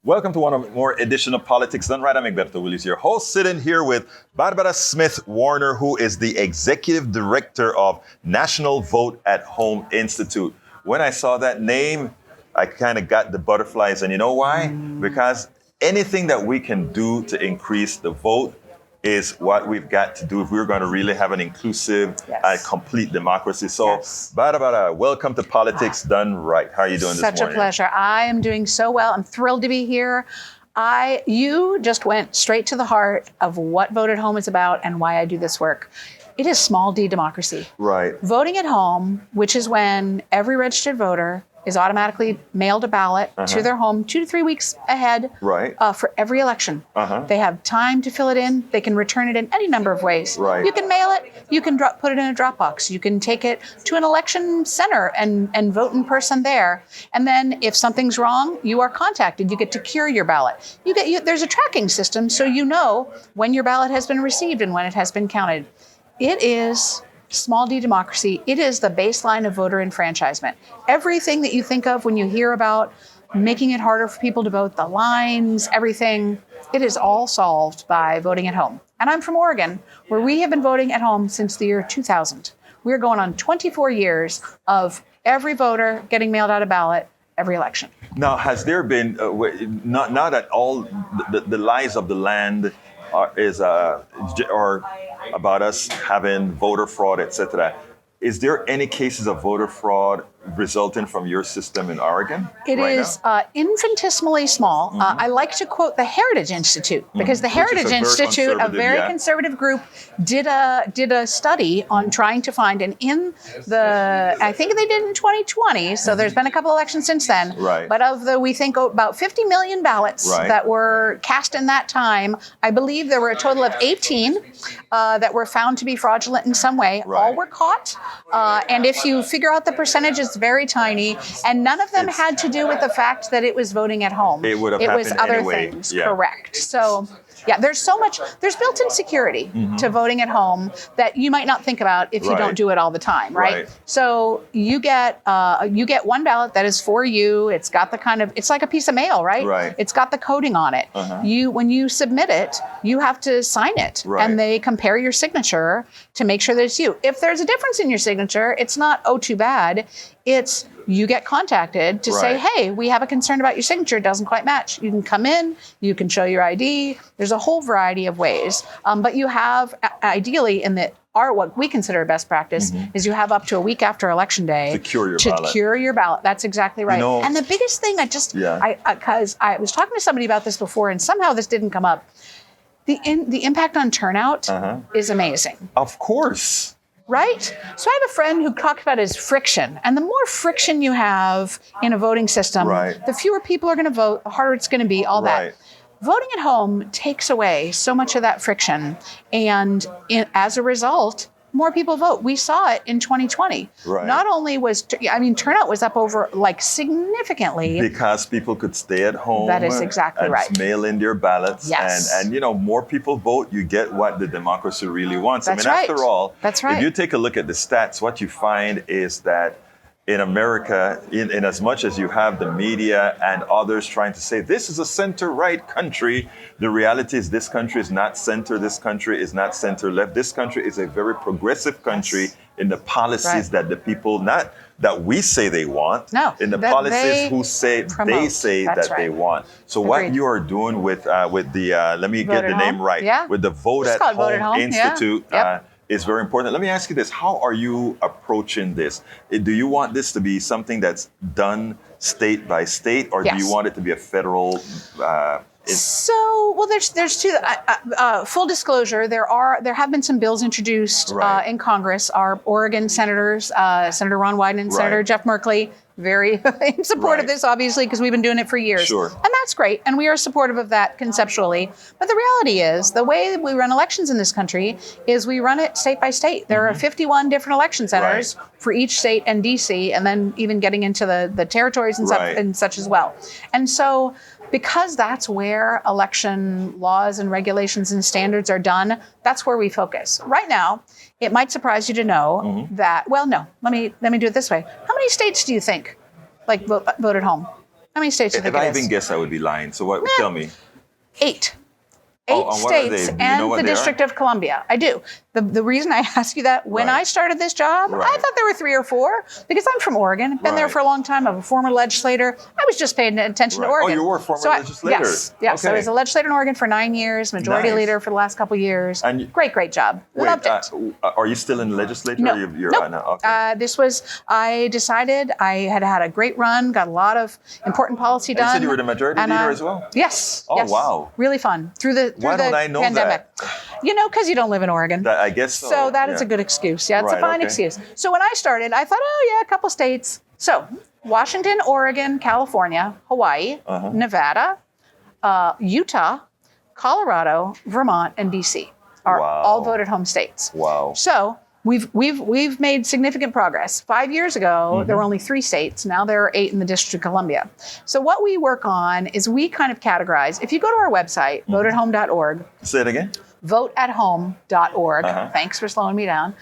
Welcome to one more edition of Politics Done Right. I'm Egberto Willis, your host, sitting here with Barbara Smith-Warner, who is the Executive Director of National Vote at Home Institute. When I saw that name, I kind of got the butterflies. And you know why? Because anything that we can do to increase the vote is what we've got to do if we're going to really have an inclusive, complete democracy. So, Barbara, welcome to Politics Done Right. How are you doing this morning? Such a pleasure. I am doing so well. I'm thrilled to be here. You just went straight to the heart of what Vote at Home is about and why I do this work. It is small d democracy. Right. Voting at home, which is when every registered voter is automatically mailed a ballot to their home 2 to 3 weeks ahead for every election. They have time to fill it in. They can return it in any number of ways. Right. You can mail it. You can put it in a drop box. You can take it to an election center and vote in person there. And then if something's wrong, you are contacted. You get to cure your ballot. There's a tracking system so you know when your ballot has been received and when it has been counted. It is small d democracy. It is the baseline of voter enfranchisement. Everything that you think of when you hear about making it harder for people to vote, the lines, everything, it is all solved by voting at home. And I'm from Oregon, where we have been voting at home since the year 2000. We're going on 24 years of every voter getting mailed out a ballot every election. Now, has there been, not that all the lies of the land are about us having voter fraud, etc. Is there any cases of voter fraud resulting from your system in Oregon? It is infinitesimally small. I like to quote the Heritage Institute because the Heritage Institute, a very conservative group, did a study on trying to find, and I think they did in 2020. So there's been a couple elections since then. Right. But we think about 50 million ballots that were cast in that time. I believe there were a total of 18 that were found to be fraudulent in some way. All were caught. And if you figure out the percentage, it's very tiny, and none of them had to do with the fact that it was voting at home. It would have happened happened other anyway. things, correct. So, there's built-in security to voting at home that you might not think about if you don't do it all the time, right? So you get one ballot that is for you. It's got it's like a piece of mail, right? It's got the coding on it. When you submit it, you have to sign it, and they compare your signature to make sure that it's you. If there's a difference in your signature, it's not, oh, too bad. It's you get contacted to say, hey, we have a concern about your signature. It doesn't quite match. You can come in. You can show your ID. There's a whole variety of ways. But you have, ideally, what we consider best practice is you have up to a week after Election Day to cure your ballot. That's exactly right. And the biggest thing, because I was talking to somebody about this before, and somehow this didn't come up. The impact on turnout is amazing. Of course. Right? So I have a friend who talked about his friction. And the more friction you have in a voting system, the fewer people are going to vote, the harder it's going to be, all that. Voting at home takes away so much of that friction. And as a result, more people vote. We saw it in 2020. Not only turnout was up over significantly. Because people could stay at home. That is exactly right. Mail in their ballots. Yes. And more people vote, you get what the democracy really wants. That's after all, if you take a look at the stats, what you find is that in America, in as much as you have the media and others trying to say this is a center-right country, the reality is this country is not center, this country is not center-left. This country is a very progressive country in the policies that the people, not that we say they want, in the policies they say they want. So what you are doing with the, let me get the name right, with the Vote at Home Institute, is very important. Let me ask you this. How are you approaching this? Do you want this to be something that's done state by state, or do you want it to be a federal? There's two. Full disclosure, there have been some bills introduced in Congress. Our Oregon senators, Senator Ron Wyden and Senator Jeff Merkley, very in support of this, obviously, because we've been doing it for years. And that's great. And we are supportive of that conceptually. But the reality is, the way that we run elections in this country is we run it state by state. There are 51 different election centers for each state and D.C., and then even getting into the territories and such as well. And so, because that's where election laws and regulations and standards are done, that's where we focus. Right now, it might surprise you to know that, let me do it this way. How many states do you think vote at home? How many states do you think If I it is? even guess, I would be lying. So what? Tell me. 8. Oh, 8 and what are they? states Do you know and what the they are? District of Columbia. I do. The reason I ask you that, when Right. I started this job, Right. I thought there were 3 or 4 because I'm from Oregon. I've been there Right. for a long time. I'm a former legislator. I was just paying attention Right. to Oregon. Oh, you were a former legislator. Yes. Yes. I Okay. was a legislator in Oregon for 9 years, majority Nice. leader for the last couple of years. And great job. Wait, Loved it. are you still in the legislature? No. Or you're Nope. no, okay. I decided I had a great run, got a lot of important policy And done. you said you were the majority and, leader as well? Yes. Oh, yes. wow. Really fun. Through the Why don't I know pandemic. Because you don't live in Oregon. I guess so. So that is yeah. a good excuse. Yeah, it's a Right, fine okay. excuse. So when I started, I thought, a couple states. So Washington, Oregon, California, Hawaii, Nevada, Utah, Colorado, Vermont, and DC are Wow. all voted home states. Wow. So we've made significant progress. 5 years ago, there were only 3 states. Now there are 8 in the District of Columbia. So what we work on is we kind of categorize. If you go to our website, voteathome.org, Say it again. voteathome.org. Thanks for slowing me down.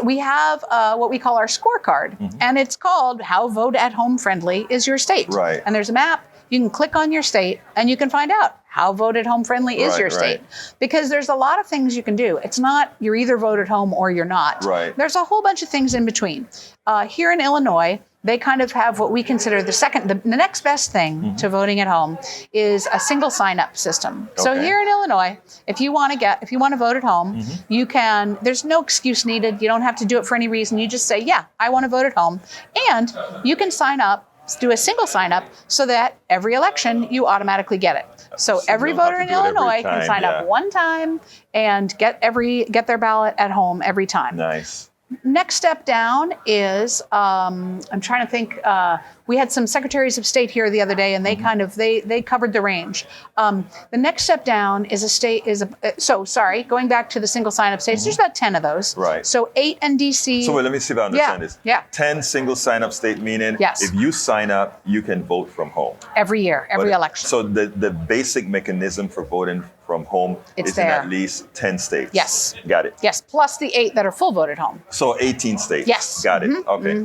We have what we call our scorecard, and it's called How Vote at Home Friendly is Your State. Right. And there's a map. You can click on your state, and you can find out how vote at home friendly is Right, your state. Because there's a lot of things you can do. It's not you're either voted home or you're not. Right. There's a whole bunch of things in between. Here in Illinois, they kind of have what we consider the next best thing to voting at home is a single sign-up system. So Okay. here in Illinois, if you want to vote at home, you can. There's no excuse needed. You don't have to do it for any reason. You just say, yeah, I want to vote at home, and you can sign up. Do a single sign up so that every election you automatically get it. So every you don't have voter to in do it every Illinois can time, sign up yeah. one time and get their ballot at home every time. Nice. Next step down is I'm trying to think. We had some secretaries of state here the other day, and they kind of they covered the range. The next step down is going back to the single sign-up states. There's about 10 of those. Right. So 8 in DC. So wait, let me see if I understand Yeah, this. yeah. 10 single sign-up state, meaning Yes. if you sign up, you can vote from home. Every year, every But- election. So the basic mechanism for voting from home It's is in there. at least 10 states. Yes. Got it. Yes, plus the 8 that are full voted home. So 18 states. Yes. Got it. Okay.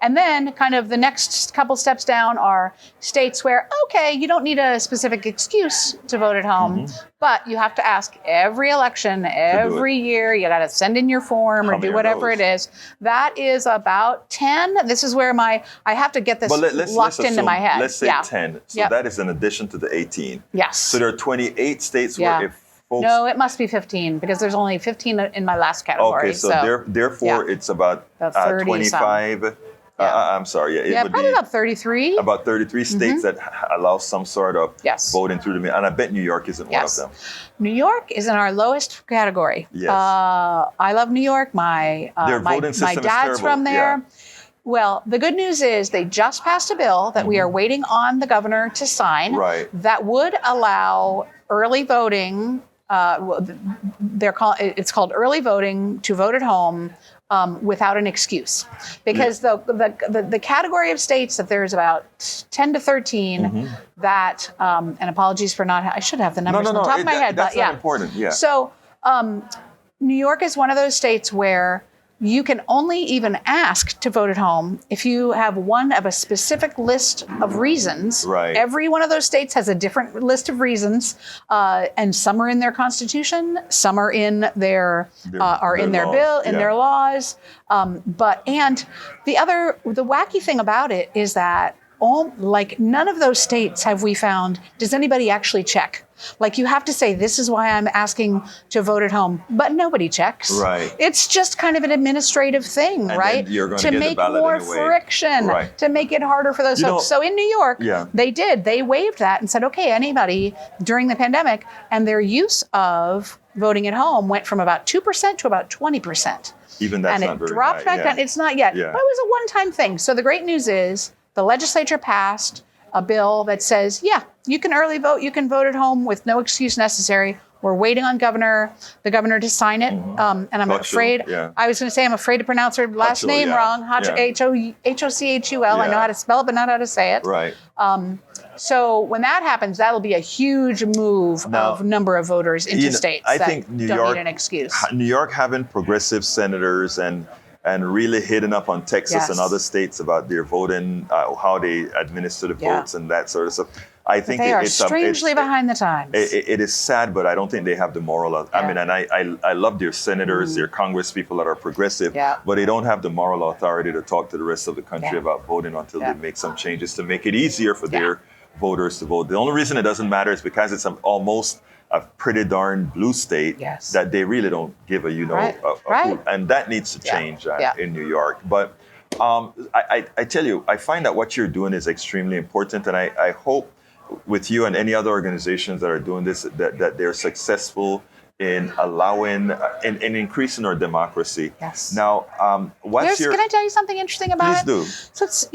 And then kind of the next couple steps down are states where, okay, you don't need a specific excuse to vote at home, but you have to ask every election, every year. You got to send in your form or How many do are whatever those? it is. That is about 10. This is where I have to get this But let's locked into assume, my head. let's say yeah. 10. So Yep. that is in addition to the 18. Yes. So there are 28 states Yeah. where if folks... No, it must be 15 because there's only 15 in my last category. Okay, so therefore yeah. it's about, About 30 25. Yeah. I'm sorry. Yeah, it Yeah, would probably be about 33. about 33 states that allow some sort of Yes. voting through the... And I bet New York isn't Yes. one of them. New York is in our lowest category. Yes. I love New York. Their voting system my is dad's terrible. from there. Yeah. Well, the good news is they just passed a bill that we are waiting on the governor to sign Right. that would allow early voting. It's called early voting to vote at home without an excuse, because the category of states that there's about 10 to 13 that and apologies for not I should have the numbers on the top of my head, that's but yeah, not important. Yeah. So New York is one of those states where you can only even ask to vote at home if you have one of a specific list of reasons. Right. Every one of those states has a different list of reasons, and some are in their constitution, some are in their their laws. But the wacky thing about it is that none of those states have we found does anybody actually check. Like you have to say, this is why I'm asking to vote at home, but nobody checks. Right. It's just kind of an administrative thing, And right? then you're gonna to get the make ballot more anyway. friction, Right. to make it harder for those You folks. know- So in New York, Yeah. they waived that and said, okay, anybody during the pandemic, and their use of voting at home went from about 2% to about 20%. Even that's And not it very dropped high. back Yeah. down. It's not yet, Yeah. but it was a one-time thing. So the great news is the legislature passed a bill that says, yeah, you can early vote, you can vote at home with no excuse necessary. We're waiting on the governor to sign it. And I'm Hochul, afraid, yeah. I was going to say, I'm afraid to pronounce her last Hochul, name yeah. wrong. Yeah. Hochul. I know Yeah. how to spell it, but not how to say it. Right. So when that happens, that'll be a huge move Now, of number of voters into states I that think New don't York, need an excuse. New York having progressive senators and and really hitting up on Texas and other states about their voting, how they administer the votes and that sort of stuff. I think they are strangely behind the times. It is sad, but I don't think they have the moral. I mean, and I love their senators, their Congress people that are progressive, but they don't have the moral authority to talk to the rest of the country about voting until they make some changes to make it easier for their voters to vote. The only reason it doesn't matter is because it's almost a pretty darn blue state that they really don't give and that needs to change in New York. But I tell you, I find that what you're doing is extremely important, and I hope with you and any other organizations that are doing this, that they're successful in allowing, in increasing our democracy. Yes. Now, can I tell you something interesting about it? Please do. So it's,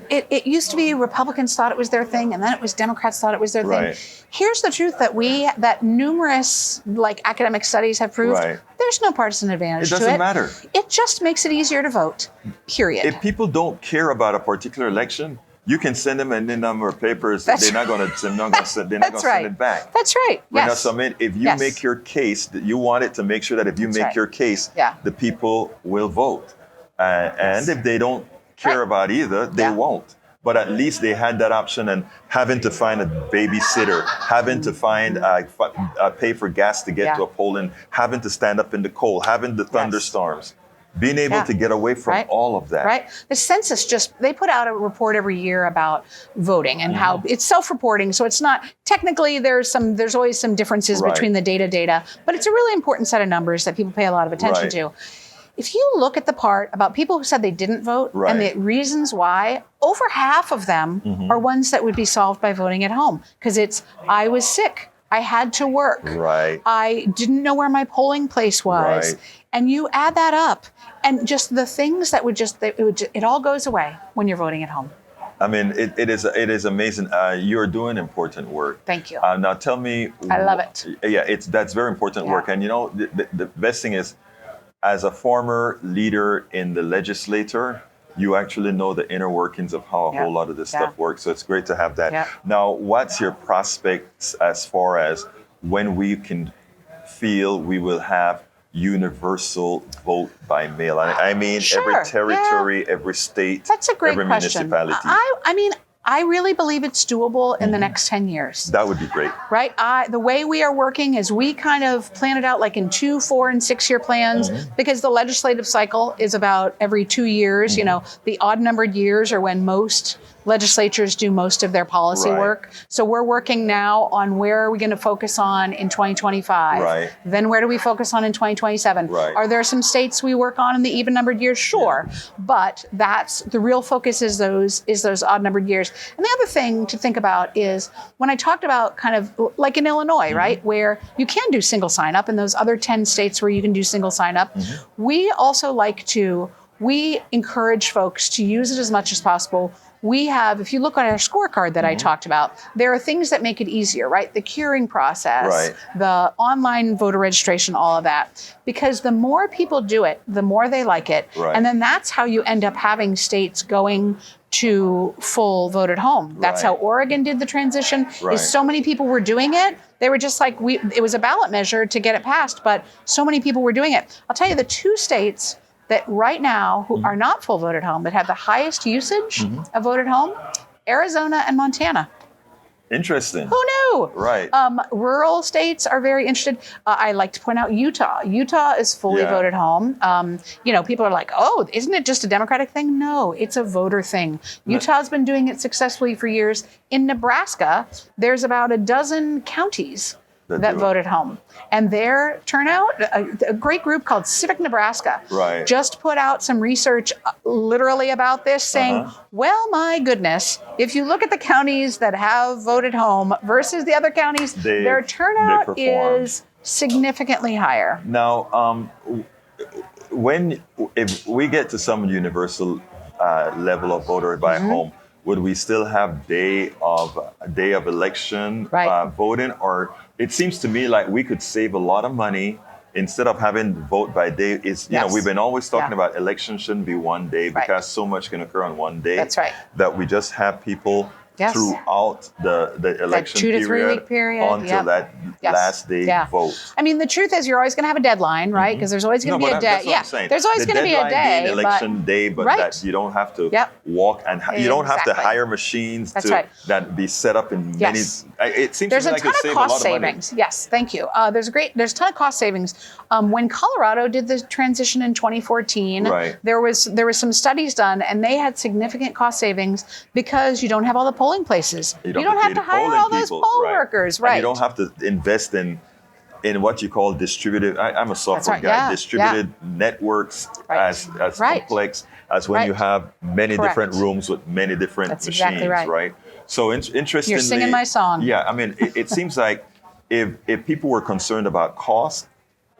it used to be Republicans thought it was their thing, and then it was Democrats thought it was their thing. Here's the truth that numerous academic studies have proved. There's no partisan advantage to it. It doesn't matter. It just makes it easier to vote, period. If people don't care about a particular election, you can send them any number of papers. They're not going to send it back. That's right. Yes. So, if you make your case, that you want it to make sure that if you make your case, the people will vote. And if they don't care about either, they won't. But at least they had that option, and having to find a babysitter, having to find pay for gas to get to a poll, and having to stand up in the cold, having the thunderstorms. Being able to get away from all of that. Right. The census they put out a report every year about voting and how it's self-reporting. So it's not, technically there's always some differences between the data, but it's a really important set of numbers that people pay a lot of attention to. If you look at the part about people who said they didn't vote and the reasons why, over half of them are ones that would be solved by voting at home. Because it's, I was sick, I had to work, I didn't know where my polling place was. And you add that up, and just the things that it all goes away when you're voting at home. I mean, it is amazing. You're doing important work. Thank you. Now tell me. I love it. Yeah, that's very important work. And the best thing is, as a former leader in the legislature, you actually know the inner workings of how a whole lot of this stuff works. So it's great to have that. Now, what's your prospects as far as when we can feel we will have universal vote by mail? I mean, every territory, every state, every municipality. I really believe it's doable in the next 10 years. That would be great. Right? The way we are working is we kind of plan it out like in 2, 4, and 6 year plans, because the legislative cycle is about every 2 years. The odd numbered years are when most legislatures do most of their policy work. So we're working now on where are we going to focus on in 2025? Then where do we focus on in 2027? Are there some states we work on in the even numbered years? Sure. But that's the real focus is those odd numbered years. And the other thing to think about is when I talked about kind of like in Illinois, right, where you can do single sign up, and those other 10 states where you can do single sign up, we also we encourage folks to use it as much as possible. We have, if you look on our scorecard that I talked about, there are things that make it easier, right? The curing process, the online voter registration, all of that. Because the more people do it, the more they like it. And then that's how you end up having states going to full vote at home. That's how Oregon did the transition. Is so many people were doing it. They were just like, it was a ballot measure to get it passed, but so many people were doing it. I'll tell you, the 2 states that right now who are not full vote at home, but have the highest usage of vote at home, Arizona and Montana. Interesting. Who knew? Right. Rural states are very interested. I like to point out Utah. Utah is fully vote at home. People are like, oh, isn't it just a Democratic thing? No, it's a voter thing. Utah's been doing it successfully for years. In Nebraska, there's about a dozen counties that vote at home. And their turnout, a great group called Civic Nebraska, just put out some research literally about this saying, well, my goodness, if you look at the counties that have voted home versus the other counties, their turnout is significantly higher. Now, if we get to some universal level of voter by home, would we still have day of election voting? Or it seems to me like we could save a lot of money instead of having vote by day. We've been always talking about elections shouldn't be one day because so much can occur on one day. That's right. That we just have people Yes. throughout the election 2 to 3 week period until that last day vote. I mean, the truth is, you're always going to have a deadline, right? Because there's always going to be a day. There's always going to be a day. Being election day, but that you don't have to walk and you don't have to hire machines that be set up in many. It seems there's to me a ton of cost savings. Yes, thank you. There's a ton of cost savings. When Colorado did the transition in 2014, there was some studies done, and they had significant cost savings because you don't have all the polling places. You don't have to hire all those poll workers, right? And you don't have to invest in what you call distributed. I'm a software guy. Distributed networks as complex as when you have many different rooms with many different machines, right? So interestingly, you're singing my song. Yeah, I mean, it seems like if people were concerned about cost,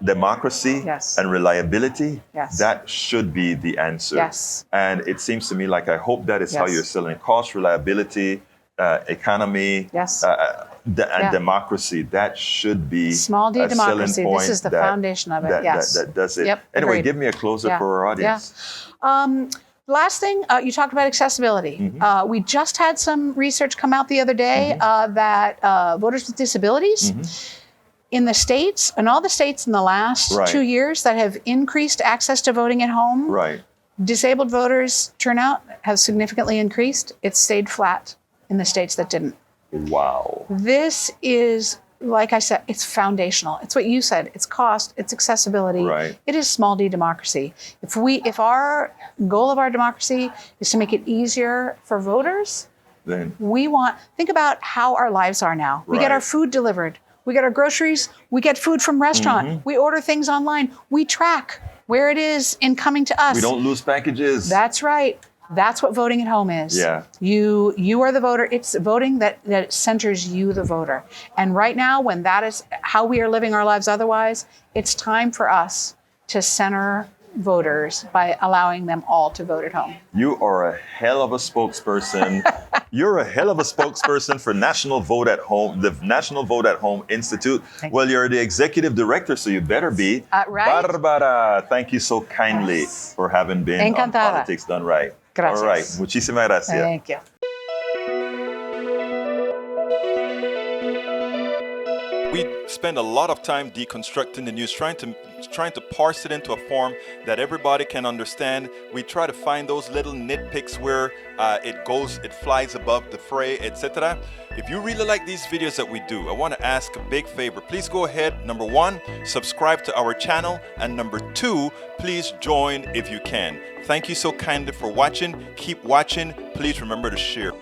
democracy, and reliability, that should be the answer. Yes. And it seems to me like I hope that is how you're selling cost, reliability, economy, and democracy. That should be small d democracy. This is the foundation of it. That does it. Anyway, give me a closer for our audience. Last thing, you talked about accessibility. We just had some research come out the other day that voters with disabilities in the states, in all the states in the last 2 years that have increased access to voting at home, disabled voters turnout has significantly increased. It stayed flat in the states that didn't. Wow. This is, like I said, it's foundational. It's what you said. It's cost, it's accessibility. It is small d democracy. If our goal of our democracy is to make it easier for voters, then think about how our lives are now. We get our food delivered. We get our groceries. We get food from restaurant. We order things online. We track where it is in coming to us. We don't lose packages. That's right. That's what voting at home is. Yeah. You are the voter. It's voting that centers you, the voter. And right now, when that is how we are living our lives otherwise, it's time for us to center voters by allowing them all to vote at home. You are a hell of a spokesperson. You're a hell of a spokesperson for National Vote at Home, the National Vote at Home Institute. Well, you're the executive director, so you better be. Right. Barbara, thank you so kindly for having been on Politics Done Right. Gracias. All right. Muchísimas gracias. Thank you. We spend a lot of time deconstructing the news, trying to parse it into a form that everybody can understand. We try to find those little nitpicks where it flies above the fray, etc. If you really like these videos that we do, I want to ask a big favor. Please go ahead, number 1, subscribe to our channel, and number 2, please join if you can. Thank you so kindly for watching. Keep watching. Please remember to share.